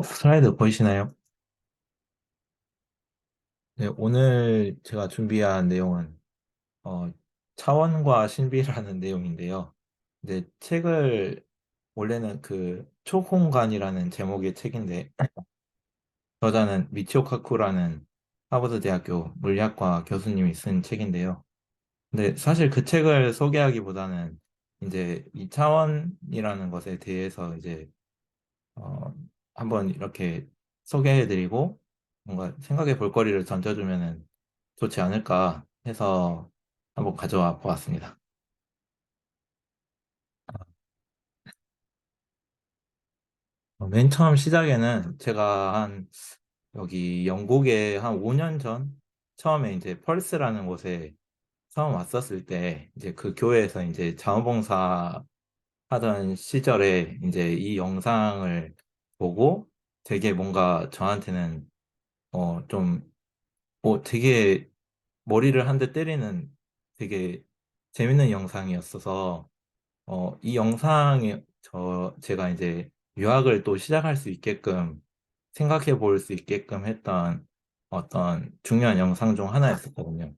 슬라이드 보이시나요? 네, 오늘 제가 준비한 내용은 어, 차원과 신비라는 내용인데요. 이제 책을 원래는 그 초공간이라는 제목의 책인데 저자는 미치오 카쿠라는 하버드 대학교 물리학과 교수님이 쓴 책인데요. 근데 사실 그 책을 소개하기보다는 이제 이 차원이라는 것에 대해서 이제 어, 한번 이렇게 소개해드리고 뭔가 생각해 볼 거리를 던져주면은 좋지 않을까 해서 한번 가져와 보았습니다. 맨 처음 시작에는 제가 한 여기 영국에 한 5년 전 처음에 이제 펄스라는 곳에 처음 왔었을 때 이제 그 교회에서 이제 자원봉사 하던 시절에 이제 이 영상을 보고 되게 뭔가 저한테는 좀 되게 머리를 한 대 때리는 되게 재밌는 영상이었어서 이 영상에 제가 이제 유학을 또 시작할 수 있게끔 생각해 볼 수 있게끔 했던 어떤 중요한 영상 중 하나였었거든요.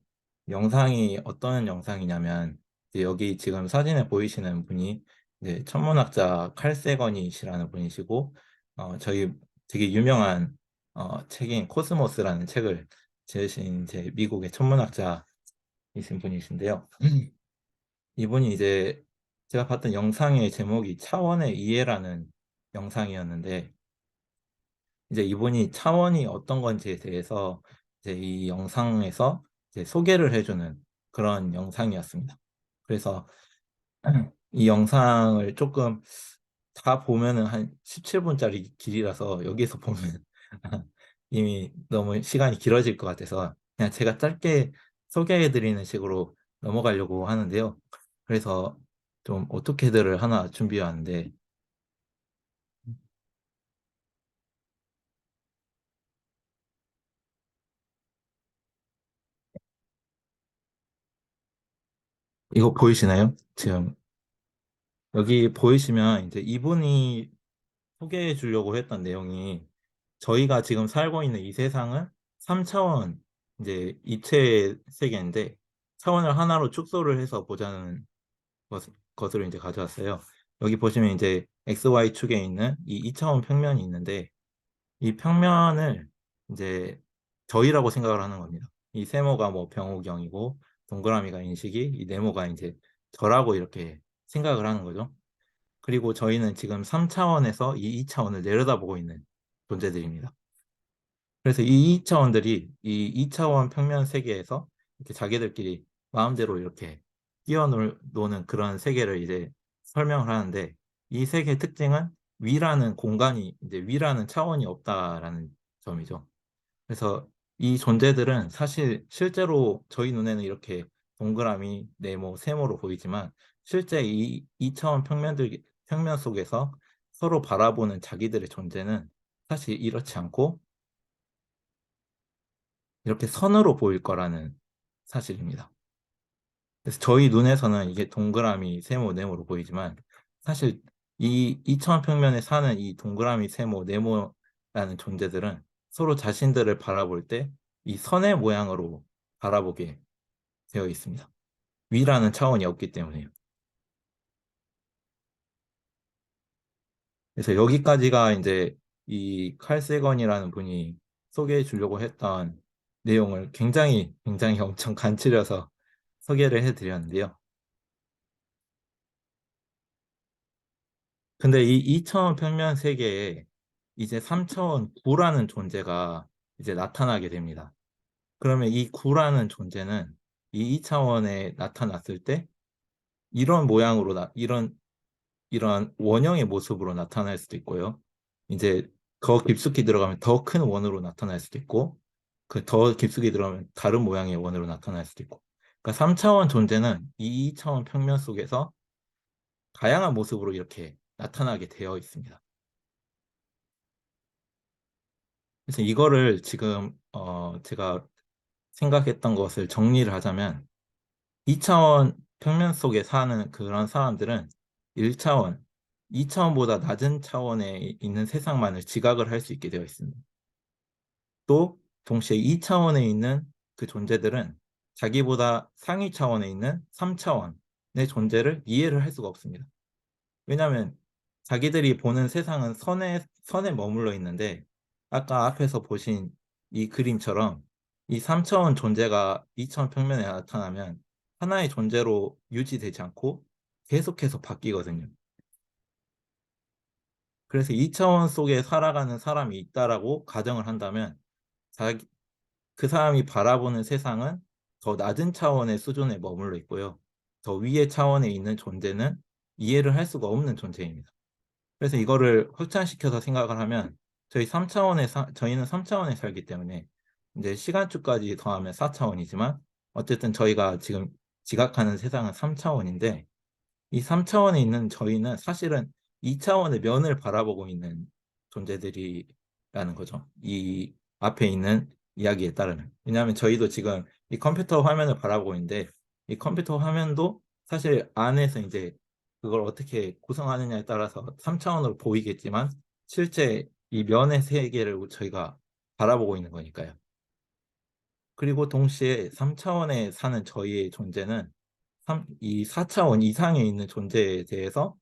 영상이 어떤 영상이냐면 이제 여기 지금 사진에 보이시는 분이 이제 천문학자 칼 세건이시라는 분이시고 저희 되게 유명한 책인 코스모스라는 책을 지으신 이제 미국의 천문학자이신 분이신데요. 이분이 이제 제가 봤던 영상의 제목이 차원의 이해라는 영상이었는데 이제 이분이 차원이 어떤 건지에 대해서 이제 이 영상에서 이제 소개를 해주는 그런 영상이었습니다. 그래서 이 영상을 조금 다 보면은 한 17분짜리 길이라서 여기서 보면 이미 너무 시간이 길어질 것 같아서 그냥 제가 짧게 소개해드리는 식으로 넘어가려고 하는데요. 그래서 좀 어떻게들을 하나 준비해왔는데 이거 보이시나요? 지금 여기 보이시면 이제 이분이 소개해 주려고 했던 내용이 저희가 지금 살고 있는 이 세상은 3차원 이제 입체 세계인데 차원을 하나로 축소를 해서 보자는 것으로 이제 가져왔어요. 여기 보시면 이제 XY 축에 있는 이 2차원 평면이 있는데 이 평면을 이제 저희라고 생각을 하는 겁니다. 이 세모가 뭐 병호경이고 동그라미가 인식이 이 네모가 이제 저라고 이렇게 생각을 하는 거죠. 그리고 저희는 지금 3차원에서 이 2차원을 내려다보고 있는 존재들입니다. 그래서 이 2차원들이 이 2차원 평면 세계에서 이렇게 자기들끼리 마음대로 이렇게 뛰어노는 그런 세계를 이제 설명을 하는데 이 세계의 특징은 위라는 공간이 이제 위라는 차원이 없다라는 점이죠. 그래서 이 존재들은 사실 실제로 저희 눈에는 이렇게 동그라미, 네모, 세모로 보이지만 실제 이 2차원 평면 속에서 서로 바라보는 자기들의 존재는 사실 이렇지 않고 이렇게 선으로 보일 거라는 사실입니다. 그래서 저희 눈에서는 이게 동그라미, 세모, 네모로 보이지만 사실 이 2차원 평면에 사는 이 동그라미, 세모, 네모라는 존재들은 서로 자신들을 바라볼 때 이 선의 모양으로 바라보게 되어 있습니다. 위라는 차원이 없기 때문에요. 그래서 여기까지가 이제 이 칼 세건이라는 분이 소개해 주려고 했던 내용을 굉장히 엄청 간추려서 소개를 해 드렸는데요. 근데 이 2차원 평면 세계에 이제 3차원 구라는 존재가 이제 나타나게 됩니다. 그러면 이 구라는 존재는 이 2차원에 나타났을 때 이런 모양으로 이런 원형의 모습으로 나타날 수도 있고요. 이제 더 깊숙이 들어가면 더 큰 원으로 나타날 수도 있고, 그 더 깊숙이 들어가면 다른 모양의 원으로 나타날 수도 있고. 그러니까 3차원 존재는 이 2차원 평면 속에서 다양한 모습으로 이렇게 나타나게 되어 있습니다. 그래서 이거를 지금 제가 생각했던 것을 정리를 하자면 2차원 평면 속에 사는 그런 사람들은 1차원 2차원보다 낮은 차원에 있는 세상만을 지각을 할 수 있게 되어 있습니다. 또 동시에 2차원에 있는 그 존재들은 자기보다 상위 차원에 있는 3차원의 존재를 이해를 할 수가 없습니다. 왜냐하면 자기들이 보는 세상은 선에 머물러 있는데, 아까 앞에서 보신 이 그림처럼 이 3차원 존재가 2차원 평면에 나타나면 하나의 존재로 유지되지 않고 계속해서 바뀌거든요. 그래서 2차원 속에 살아가는 사람이 있다라고 가정을 한다면 자기, 그 사람이 바라보는 세상은 더 낮은 차원의 수준에 머물러 있고요. 더 위의 차원에 있는 존재는 이해를 할 수가 없는 존재입니다. 그래서 이거를 확장시켜서 생각을 하면 저희는 3차원에 살기 때문에 이제 시간축까지 더하면 4차원이지만 어쨌든 저희가 지금 지각하는 세상은 3차원인데, 이 3차원에 있는 저희는 사실은 2차원의 면을 바라보고 있는 존재들이라는 거죠. 이 앞에 있는 이야기에 따르면. 왜냐하면 저희도 지금 이 컴퓨터 화면을 바라보고 있는데, 이 컴퓨터 화면도 사실 안에서 이제 그걸 어떻게 구성하느냐에 따라서 3차원으로 보이겠지만 실제 이 면의 세계를 저희가 바라보고 있는 거니까요. 그리고 동시에 3차원에 사는 저희의 존재는 이 4차원 이상에 있는 존재에 대해서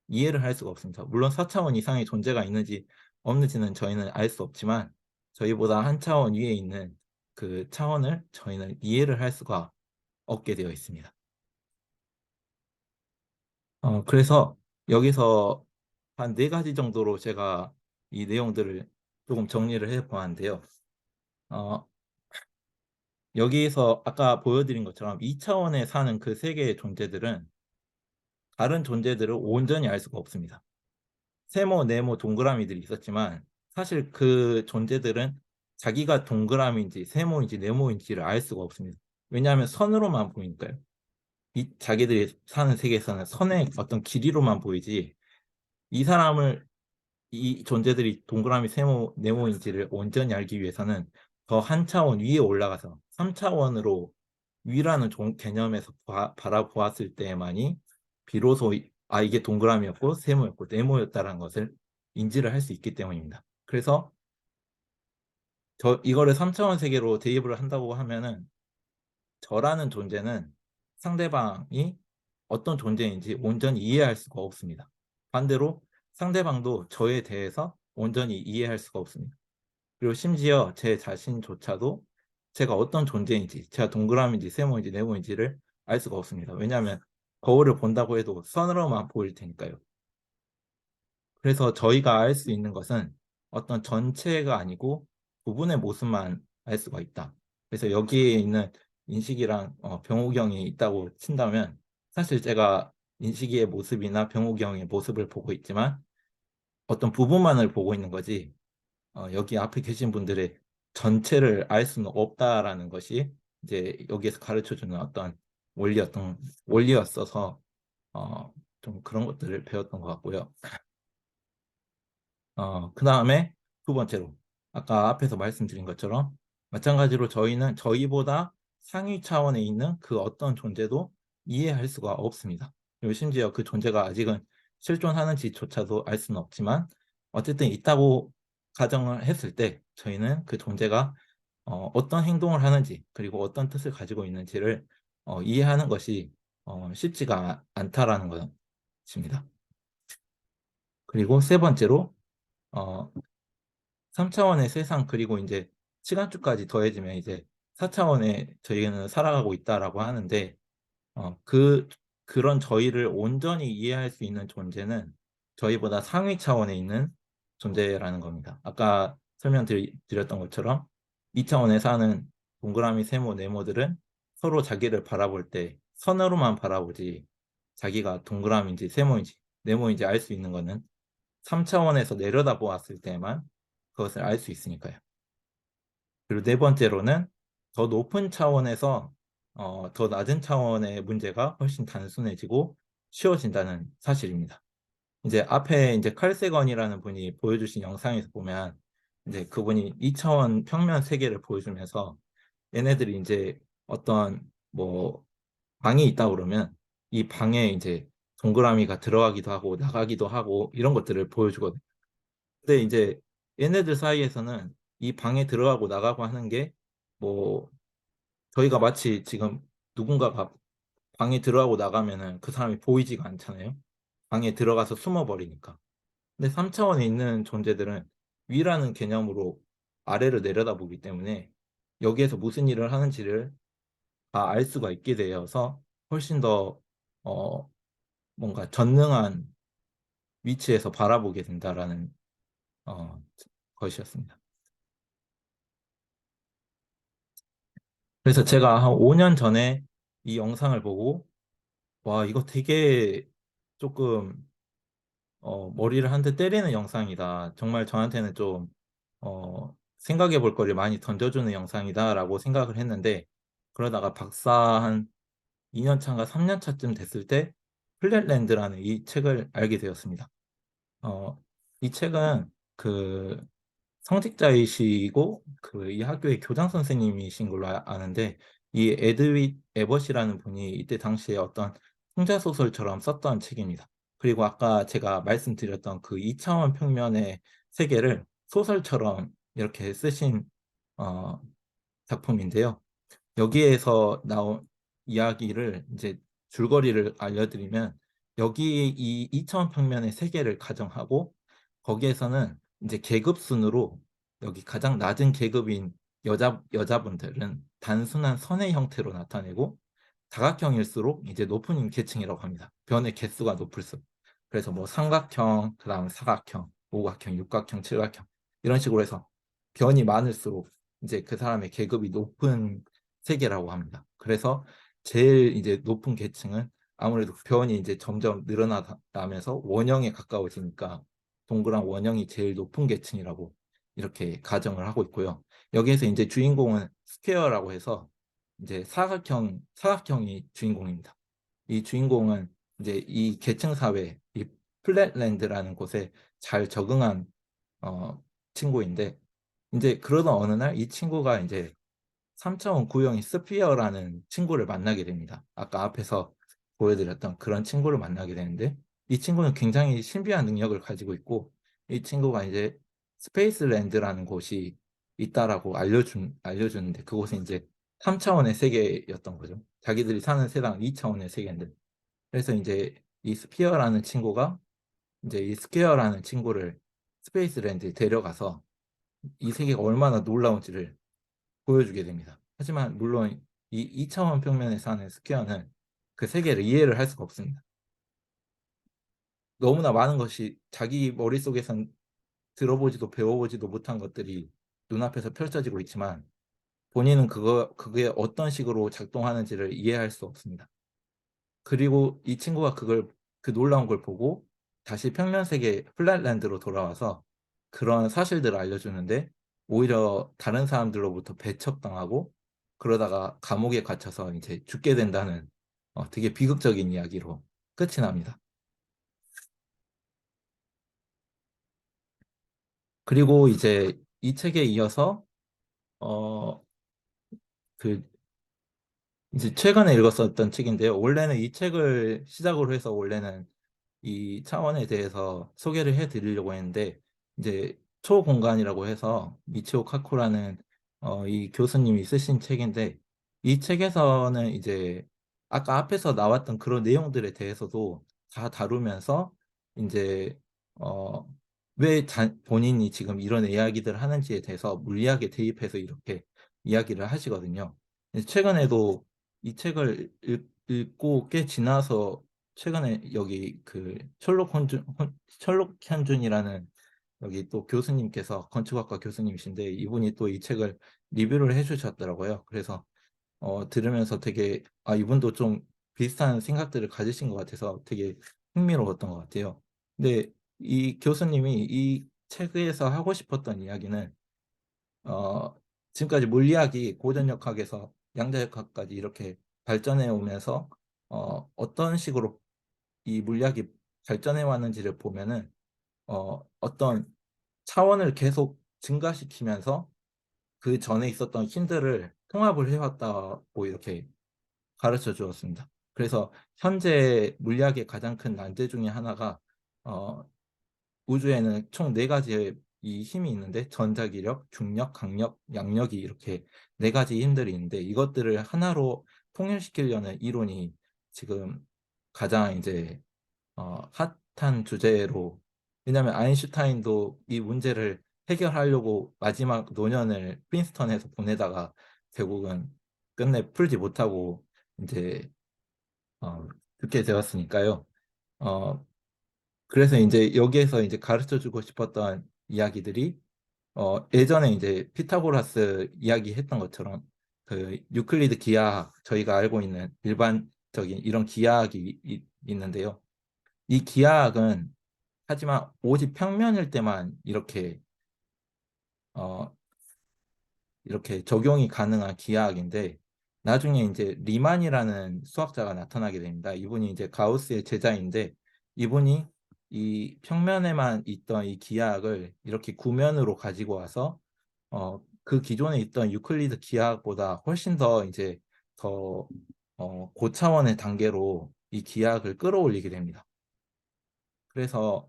이해를 할 수가 없습니다. 물론 4차원 이상의 존재가 있는지 없는지는 저희는 알 수 없지만 저희보다 한 차원 위에 있는 그 차원을 저희는 이해를 할 수가 없게 되어 있습니다. 그래서 여기서 한 네 가지 정도로 제가 이 내용들을 조금 정리를 해 보았는데요. 어, 여기에서 아까 보여드린 것처럼 2차원에 사는 그 세 개의 존재들은 다른 존재들을 온전히 알 수가 없습니다. 세모, 네모, 동그라미들이 있었지만 사실 그 존재들은 자기가 동그라미인지 세모인지 네모인지를 알 수가 없습니다. 왜냐하면 선으로만 보이니까요. 이 자기들이 사는 세계에서는 선의 어떤 길이로만 보이지, 이 사람을 이 존재들이 동그라미, 세모, 네모인지를 온전히 알기 위해서는 더 한 차원 위에 올라가서 3차원으로 위라는 개념에서 바라보았을 때만이 비로소 이게 동그라미였고 세모였고 네모였다는 것을 인지를 할 수 있기 때문입니다. 그래서 이거를 3차원 세계로 대입을 한다고 하면은 저라는 존재는 상대방이 어떤 존재인지 온전히 이해할 수가 없습니다. 반대로 상대방도 저에 대해서 온전히 이해할 수가 없습니다. 그리고 심지어 제 자신조차도 제가 어떤 존재인지, 제가 동그라미인지 세모인지 네모인지를 알 수가 없습니다. 왜냐하면 거울을 본다고 해도 선으로만 보일 테니까요. 그래서 저희가 알 수 있는 것은 어떤 전체가 아니고 부분의 모습만 알 수가 있다. 그래서 여기에 있는 인식이랑 병욱이 형이 있다고 친다면 사실 제가 인식이의 모습이나 병욱이 형의 모습을 보고 있지만 어떤 부분만을 보고 있는 거지, 여기 앞에 계신 분들의 전체를 알 수는 없다라는 것이 이제 여기에서 가르쳐주는 어떤 원리였어서 좀 그런 것들을 배웠던 것 같고요. 그 다음에 두 번째로 아까 앞에서 말씀드린 것처럼 마찬가지로 저희는 저희보다 상위 차원에 있는 그 어떤 존재도 이해할 수가 없습니다. 그리고 심지어 그 존재가 아직은 실존하는지조차도 알 수는 없지만 어쨌든 있다고 가정을 했을 때 저희는 그 존재가 어떤 행동을 하는지 그리고 어떤 뜻을 가지고 있는지를 이해하는 것이 쉽지가 않다라는 것입니다. 그리고 세 번째로 어, 3차원의 세상 그리고 이제 시간축까지 더해지면 이제 4차원에 저희는 살아가고 있다라고 하는데, 그런 저희를 온전히 이해할 수 있는 존재는 저희보다 상위 차원에 있는 존재라는 겁니다. 아까 설명드렸던 것처럼 2차원에 사는 동그라미, 세모, 네모들은 서로 자기를 바라볼 때 선으로만 바라보지 자기가 동그라미인지 세모인지 네모인지 알 수 있는 것은 3차원에서 내려다보았을 때만 그것을 알 수 있으니까요. 그리고 네 번째로는 더 높은 차원에서 더 낮은 차원의 문제가 훨씬 단순해지고 쉬워진다는 사실입니다. 이제 앞에 이제 칼 세건이라는 분이 보여주신 영상에서 보면 이제 그분이 2차원 평면 세계를 보여주면서 얘네들이 이제 어떤 뭐 방이 있다 그러면 이 방에 이제 동그라미가 들어가기도 하고 나가기도 하고 이런 것들을 보여주거든요. 근데 이제 얘네들 사이에서는 이 방에 들어가고 나가고 하는 게 뭐 저희가 마치 지금 누군가가 방에 들어가고 나가면은 그 사람이 보이지가 않잖아요. 방에 들어가서 숨어버리니까. 근데 3차원에 있는 존재들은 위라는 개념으로 아래를 내려다보기 때문에 여기에서 무슨 일을 하는지를 다 알 수가 있게 되어서 훨씬 더 어, 뭔가 전능한 위치에서 바라보게 된다라는 어, 것이었습니다. 그래서 제가 한 5년 전에 이 영상을 보고 와, 이거 되게 조금 머리를 한 대 때리는 영상이다. 정말 저한테는 좀 생각해 볼 거리를 많이 던져주는 영상이다라고 생각을 했는데 그러다가 박사 한 2년 차인가 3년 차쯤 됐을 때 플랫랜드라는 이 책을 알게 되었습니다. 어, 이 책은 그 성직자이시고 그 이 학교의 교장 선생님이신 걸로 아는데 이 에드윗 에버시라는 분이 이때 당시에 어떤 풍자 소설처럼 썼던 책입니다. 그리고 아까 제가 말씀드렸던 그 2차원 평면의 세계를 소설처럼 이렇게 쓰신 어, 작품인데요. 여기에서 나온 이야기를 이제 줄거리를 알려드리면 여기 이 2차원 평면의 세계를 가정하고 거기에서는 이제 계급 순으로 여기 가장 낮은 계급인 여자분들은 단순한 선의 형태로 나타내고 다각형일수록 이제 높은 계층이라고 합니다. 변의 개수가 높을수록. 그래서 뭐 삼각형, 그다음 사각형, 오각형, 육각형, 칠각형 이런 식으로 해서 변이 많을수록 이제 그 사람의 계급이 높은 세계라고 합니다. 그래서 제일 이제 높은 계층은 아무래도 변이 이제 점점 늘어나면서 원형에 가까워지니까 동그란 원형이 제일 높은 계층이라고 이렇게 가정을 하고 있고요. 여기에서 이제 주인공은 스퀘어라고 해서 이제 사각형이 주인공입니다. 이 주인공은 이제 이 계층 사회, 이 플랫랜드라는 곳에 잘 적응한 친구인데 이제 그러던 어느 날 이 친구가 이제 3차원 구형의 스피어라는 친구를 만나게 됩니다. 아까 앞에서 보여드렸던 그런 친구를 만나게 되는데 이 친구는 굉장히 신비한 능력을 가지고 있고 이 친구가 이제 스페이스랜드라는 곳이 있다라고 알려주는데 그곳은 이제 3차원의 세계였던 거죠. 자기들이 사는 세상은 2차원의 세계인데 그래서 이제 이 스피어라는 친구가 이제 이 스퀘어라는 친구를 스페이스랜드에 데려가서 이 세계가 얼마나 놀라운지를 보여주게 됩니다. 하지만 물론 이 2차원 평면에 사는 스퀘어는 그 세계를 이해를 할 수가 없습니다. 너무나 많은 것이 자기 머릿속에선 들어보지도 배워보지도 못한 것들이 눈앞에서 펼쳐지고 있지만 본인은 그게 어떤 식으로 작동하는지를 이해할 수 없습니다. 그리고 이 친구가 그 놀라운 걸 보고 다시 평면 세계 플랫랜드로 돌아와서 그런 사실들을 알려주는데 오히려 다른 사람들로부터 배척당하고 그러다가 감옥에 갇혀서 이제 죽게 된다는 되게 비극적인 이야기로 끝이 납니다. 그리고 이제 이 책에 이어서 어, 그 이제 최근에 읽었었던 책인데요. 원래는 이 책을 시작으로 해서 원래는 이 차원에 대해서 소개를 해드리려고 했는데 이제 초공간이라고 해서 미치오 카쿠라는 이 교수님이 쓰신 책인데 이 책에서는 이제 아까 앞에서 나왔던 그런 내용들에 대해서도 다 다루면서 이제 어, 왜 본인이 지금 이런 이야기들을 하는지에 대해서 물리학에 대입해서 이렇게 이야기를 하시거든요. 최근에도 이 책을 읽고 꽤 지나서 최근에 여기 그 셜록 현준이라는 여기 또 교수님께서 건축학과 교수님이신데 이분이 또 이 책을 리뷰를 해주셨더라고요. 그래서 들으면서 되게 이분도 좀 비슷한 생각들을 가지신 것 같아서 되게 흥미로웠던 것 같아요. 근데 이 교수님이 이 책에서 하고 싶었던 이야기는 어, 지금까지 물리학이 고전역학에서 양자역학까지 이렇게 발전해 오면서 어떤 식으로 이 물리학이 발전해 왔는지를 보면은 어떤 차원을 계속 증가시키면서 그 전에 있었던 힘들을 통합을 해왔다고 이렇게 가르쳐 주었습니다. 그래서 현재 물리학의 가장 큰 난제 중에 하나가 어, 우주에는 총 네 가지의 이 힘이 있는데 전자기력, 중력, 강력, 양력이 이렇게 네 가지 힘들이 있는데 이것들을 하나로 통일시키려는 이론이 지금 가장 이제 핫한 주제로, 왜냐하면 아인슈타인도 이 문제를 해결하려고 마지막 노년을 프린스턴에서 보내다가 결국은 끝내 풀지 못하고 이제 듣게 되었으니까요. 어, 그래서 이제 여기에서 이제 가르쳐 주고 싶었던 이야기들이 예전에 이제 피타고라스 이야기했던 것처럼 그 유클리드 기하학, 저희가 알고 있는 일반적인 이런 기하학이 있는데요. 이 기하학은 하지만 오직 평면일 때만 어, 이렇게 적용이 가능한 기하학인데 나중에 이제 리만이라는 수학자가 나타나게 됩니다. 이분이 이제 가우스의 제자인데 이분이 이 평면에만 있던 이 기하학을 이렇게 구면으로 가지고 와서 그 기존에 있던 유클리드 기하학보다 훨씬 더 이제 더 고차원의 단계로 이 기하학을 끌어올리게 됩니다. 그래서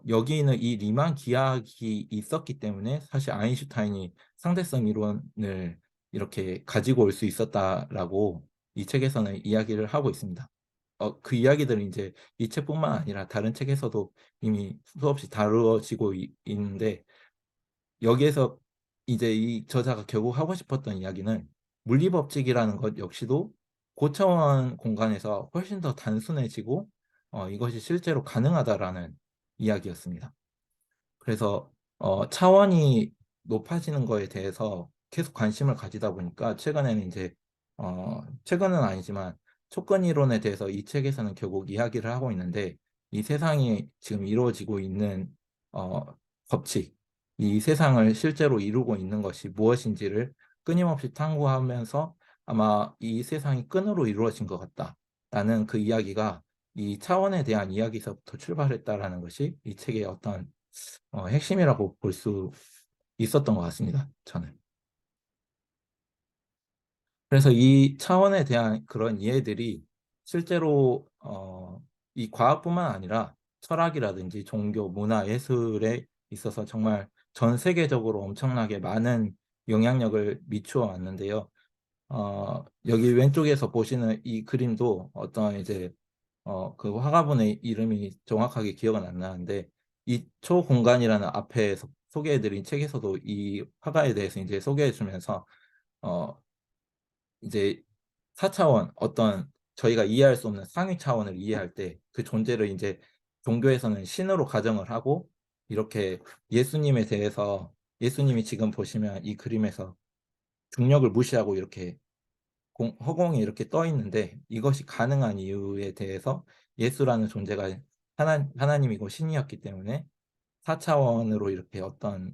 여기는 이 리만 기하학이 있었기 때문에 사실 아인슈타인이 상대성 이론을 이렇게 가지고 올 수 있었다라고 이 책에서는 이야기를 하고 있습니다. 그 이야기들은 이제 이 책뿐만 아니라 다른 책에서도 이미 수없이 다루어지고 있는데 여기에서 이제 이 저자가 결국 하고 싶었던 이야기는 물리법칙이라는 것 역시도 고차원 공간에서 훨씬 더 단순해지고 이것이 실제로 가능하다라는 이야기였습니다. 그래서 차원이 높아지는 거에 대해서 계속 관심을 가지다 보니까 최근에는 이제 최근은 아니지만 촉근 이론에 대해서 이 책에서는 결국 이야기를 하고 있는데 이 세상이 지금 이루어지고 있는 어, 법칙, 이 세상을 실제로 이루고 있는 것이 무엇인지를 끊임없이 탐구하면서 아마 이 세상이 끈으로 이루어진 것 같다라는 그 이야기가 이 차원에 대한 이야기에서부터 출발했다라는 것이 이 책의 어떤 핵심이라고 볼 수 있었던 것 같습니다. 저는. 그래서 이 차원에 대한 그런 이해들이 실제로 이 과학뿐만 아니라 철학이라든지 종교, 문화, 예술에 있어서 정말 전 세계적으로 엄청나게 많은 영향력을 미추어 왔는데요. 여기 왼쪽에서 보시는 이 그림도 어떤 이제 그 화가분의 이름이 정확하게 기억은 안 나는데 이 초공간이라는 앞에 소개해드린 책에서도 이 화가에 대해서 이제 소개해주면서 어, 이제 4차원 어떤 저희가 이해할 수 없는 상위 차원을 이해할 때 그 존재를 이제 종교에서는 신으로 가정을 하고 이렇게 예수님에 대해서 예수님이 지금 보시면 이 그림에서 중력을 무시하고 이렇게 허공에 이렇게 떠 있는데 이것이 가능한 이유에 대해서 예수라는 존재가 하나님이고 신이었기 때문에 4차원으로 이렇게 어떤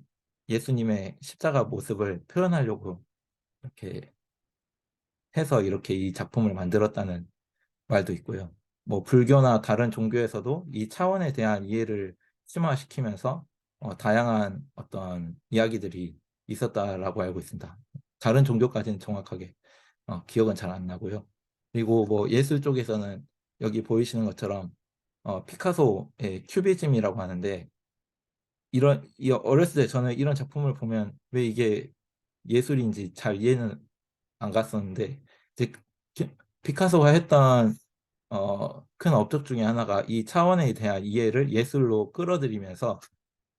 예수님의 십자가 모습을 표현하려고 이렇게 해서 이렇게 이 작품을 만들었다는 말도 있고요. 뭐 불교나 다른 종교에서도 이 차원에 대한 이해를 심화시키면서 다양한 어떤 이야기들이 있었다라고 알고 있습니다. 다른 종교까지는 정확하게 기억은 잘 안 나고요. 그리고 뭐 예술 쪽에서는 여기 보이시는 것처럼 피카소의 큐비즘이라고 하는데 어렸을 때 저는 이런 작품을 보면 왜 이게 예술인지 잘 이해는 안 갔었는데 이제 피- 피카소가 했던 큰 업적 중에 하나가 이 차원에 대한 이해를 예술로 끌어들이면서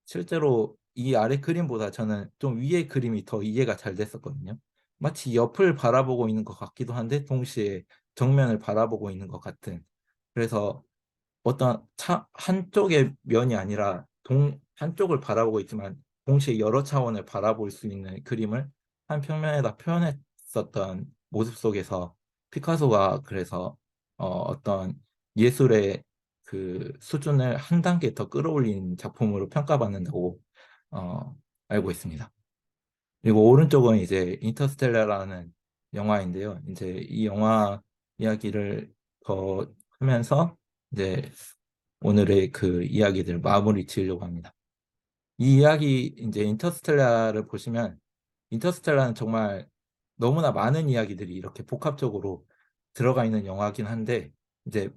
실제로 이 아래 그림보다 저는 좀 위에 그림이 더 이해가 잘 됐었거든요. 마치 옆을 바라보고 있는 것 같기도 한데 동시에 정면을 바라보고 있는 것 같은. 그래서 어떤 한쪽의 면이 아니라 한쪽을 바라보고 있지만 동시에 여러 차원을 바라볼 수 있는 그림을 한 평면에다 표현했었던 모습 속에서 피카소가 그래서 어떤 예술의 그 수준을 한 단계 더 끌어올린 작품으로 평가받는다고 어, 알고 있습니다. 그리고 오른쪽은 이제 인터스텔라라는 영화인데요. 이제 이 영화 이야기를 더 하면서 이제 오늘의 그 이야기들 마무리 지으려고 합니다. 이 이야기 이제 인터스텔라를 보시면 인터스텔라는 정말 너무나 많은 이야기들이 이렇게 복합적으로 들어가 있는 영화긴 한데 이제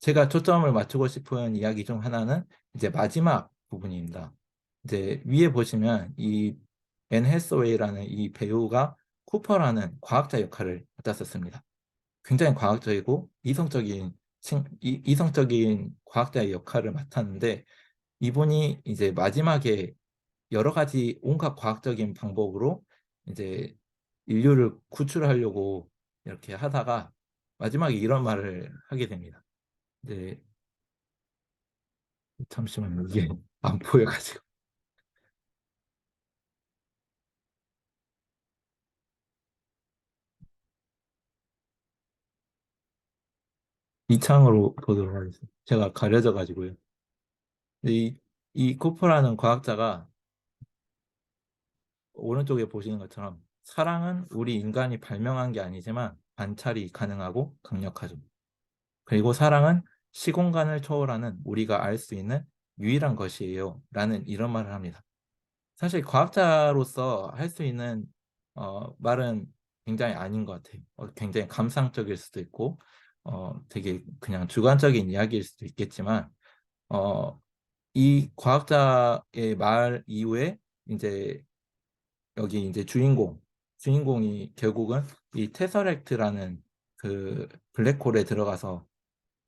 제가 초점을 맞추고 싶은 이야기 중 하나는 이제 마지막 부분입니다. 이제 위에 보시면 이 앤 해서웨이라는 이 배우가 쿠퍼라는 과학자 역할을 맡았었습니다. 굉장히 과학적이고 이성적인 과학자의 역할을 맡았는데 이분이 이제 마지막에 여러 가지 온갖 과학적인 방법으로 이제 인류를 구출하려고 이렇게 하다가 마지막에 이런 말을 하게 됩니다. 이제 잠시만요. 이게 안 보여가지고. 이 창으로 보도록 하겠습니다. 제가 가려져가지고요. 이 코프라는 과학자가 오른쪽에 보시는 것처럼 사랑은 우리 인간이 발명한 게 아니지만 관찰이 가능하고 강력하죠. 그리고 사랑은 시공간을 초월하는 우리가 알 수 있는 유일한 것이에요. 라는 이런 말을 합니다. 사실 과학자로서 할 수 있는 말은 굉장히 아닌 것 같아요. 굉장히 감상적일 수도 있고 되게 그냥 주관적인 이야기일 수도 있겠지만 어, 이 과학자의 말 이후에 이제 여기 이제 주인공이 결국은 이 테서렉트라는 그 블랙홀에 들어가서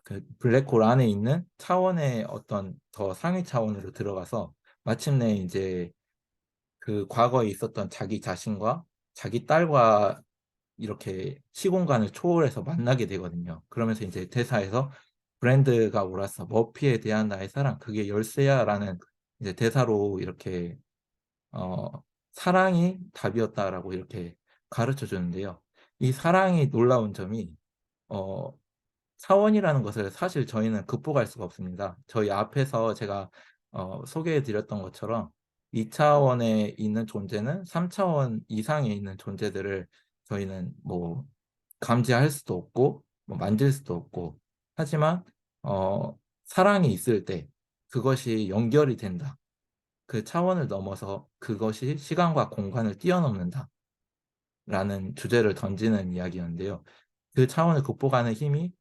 그 블랙홀 안에 있는 차원의 어떤 더 상위 차원으로 들어가서 마침내 이제 그 과거에 있었던 자기 자신과 자기 딸과 이렇게 시공간을 초월해서 만나게 되거든요. 그러면서 이제 대사에서 브랜드가 옳았어. 머피에 대한 나의 사랑, 그게 열쇠야라는 이제 대사로 이렇게 어, 사랑이 답이었다라고 이렇게 가르쳐 주는데요. 이 사랑이 놀라운 점이 어, 차원이라는 것을 사실 저희는 극복할 수가 없습니다. 저희 앞에서 제가 소개해 드렸던 것처럼 2차원에 있는 존재는 3차원 이상에 있는 존재들을 저희는 뭐 감지할 수도 없고 뭐 만질 수도 없고 하지만 사랑이 있을 때 그것이 연결이 된다. 그 차원을 넘어서 그것이 시간과 공간을 뛰어넘는다. 라는 주제를 던지는 이야기였는데요. 그 차원을 극복하는 힘이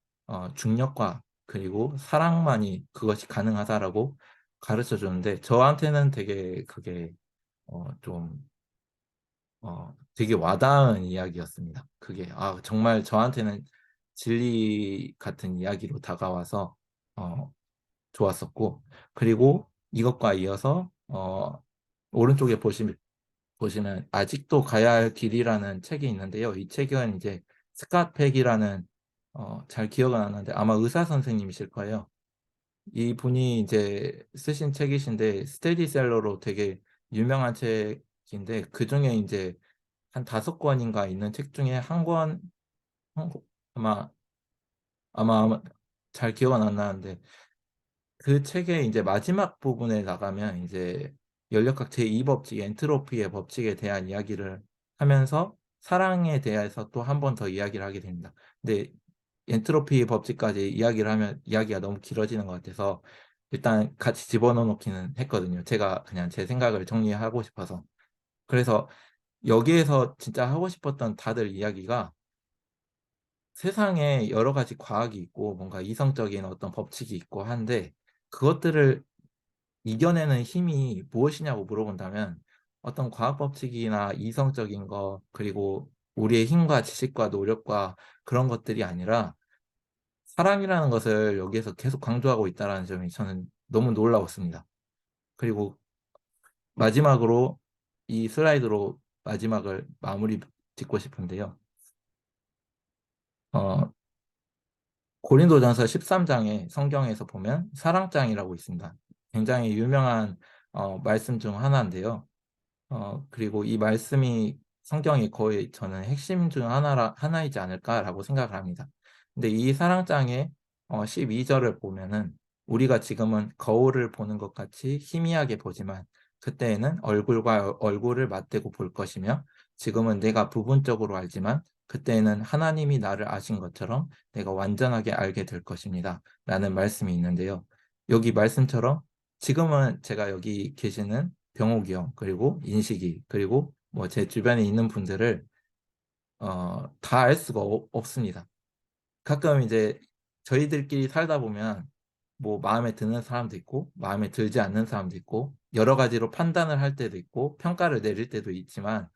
중력과 그리고 사랑만이 그것이 가능하다라고 가르쳐 주는데 저한테는 되게 그게 좀 되게 와닿은 이야기였습니다. 그게 정말 저한테는 진리 같은 이야기로 다가와서 어, 좋았었고 그리고 이것과 이어서 오른쪽에 보시면 아직도 가야 할 길이라는 책이 있는데요. 이 책은 이제 스캇 팩이라는 잘 기억은 안 나는데 아마 의사 선생님이실 거예요. 이 분이 이제 쓰신 책이신데 스테디셀러로 되게 유명한 책인데 그 중에 이제 한 5권인가 있는 책 중에 한 권, 아마 아마 잘 기억은 안 나는데 그 책의 이제 마지막 부분에 나가면 이제 연력학 제2법칙 엔트로피의 법칙에 대한 이야기를 하면서 사랑에 대해서 또 한 번 더 이야기를 하게 됩니다. 근데 엔트로피 법칙까지 이야기를 하면 이야기가 너무 길어지는 것 같아서 일단 같이 집어넣어 놓기는 했거든요. 제가 그냥 제 생각을 정리하고 싶어서. 그래서 여기에서 진짜 하고 싶었던 다들 이야기가 세상에 여러 가지 과학이 있고 뭔가 이성적인 어떤 법칙이 있고 한데 그것들을 이겨내는 힘이 무엇이냐고 물어본다면 어떤 과학 법칙이나 이성적인 거 그리고 우리의 힘과 지식과 노력과 그런 것들이 아니라 사랑이라는 것을 여기에서 계속 강조하고 있다는 점이 저는 너무 놀라웠습니다. 그리고 마지막으로 이 슬라이드로 마지막을 마무리 짓고 싶은데요. 어, 고린도전서 13장에 성경에서 보면 사랑장이라고 있습니다. 굉장히 유명한 말씀 중 하나인데요. 그리고 이 말씀이 성경이 거의 저는 핵심 중 하나이지 않을까라고 생각을 합니다. 근데 이 사랑장의 12절을 보면은 우리가 지금은 거울을 보는 것 같이 희미하게 보지만 그때에는 얼굴과 얼굴을 맞대고 볼 것이며 지금은 내가 부분적으로 알지만 그때에는 하나님이 나를 아신 것처럼 내가 완전하게 알게 될 것입니다. 라는 말씀이 있는데요. 여기 말씀처럼 지금은 제가 여기 계시는 병욱이 형, 그리고 인식이, 그리고 뭐 제 주변에 있는 분들을 다 알 수가 없습니다. 가끔 이제 저희들끼리 살다 보면 뭐 마음에 드는 사람도 있고 마음에 들지 않는 사람도 있고 여러 가지로 판단을 할 때도 있고 평가를 내릴 때도 있지만,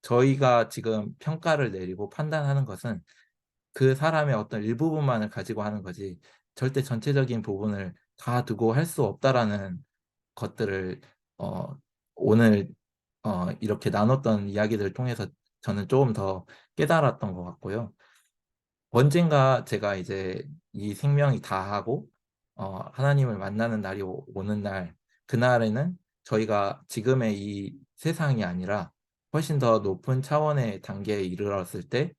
저희가 지금 평가를 내리고 판단하는 것은 그 사람의 어떤 일부분만을 가지고 하는 거지 절대 전체적인 부분을 다 두고 할 수 없다라는 것들을 어 오늘 이렇게 나눴던 이야기들을 통해서 저는 조금 더 깨달았던 것 같고요. 언젠가 제가 이제 이 생명이 다하고 하나님을 만나는 날이 오는 날, 그날에는 저희가 지금의 이 세상이 아니라 훨씬 더 높은 차원의 단계에 이르렀을 때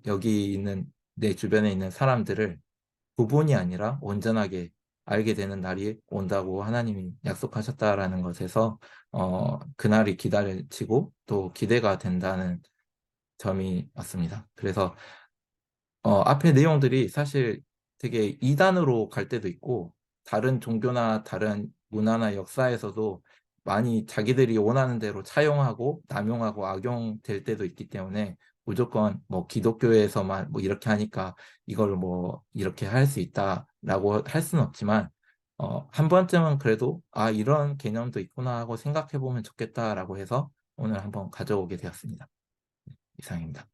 여기 있는 내 주변에 있는 사람들을 부분이 아니라 온전하게 알게 되는 날이 온다고 하나님이 약속하셨다라는 것에서 그날이 기다려지고 또 기대가 된다는 점이 맞습니다. 그래서 앞에 내용들이 사실 되게 이단으로 갈 때도 있고 다른 종교나 다른 문화나 역사에서도 많이 자기들이 원하는 대로 차용하고 남용하고 악용될 때도 있기 때문에 무조건 뭐 기독교에서만 뭐 이렇게 하니까 이걸 뭐 이렇게 할 수 있다라고 할 수는 없지만, 한 번쯤은 그래도 '아 이런 개념도 있구나.' 하고 생각해 보면 좋겠다라고 해서 오늘 한번 가져오게 되었습니다. 이상입니다.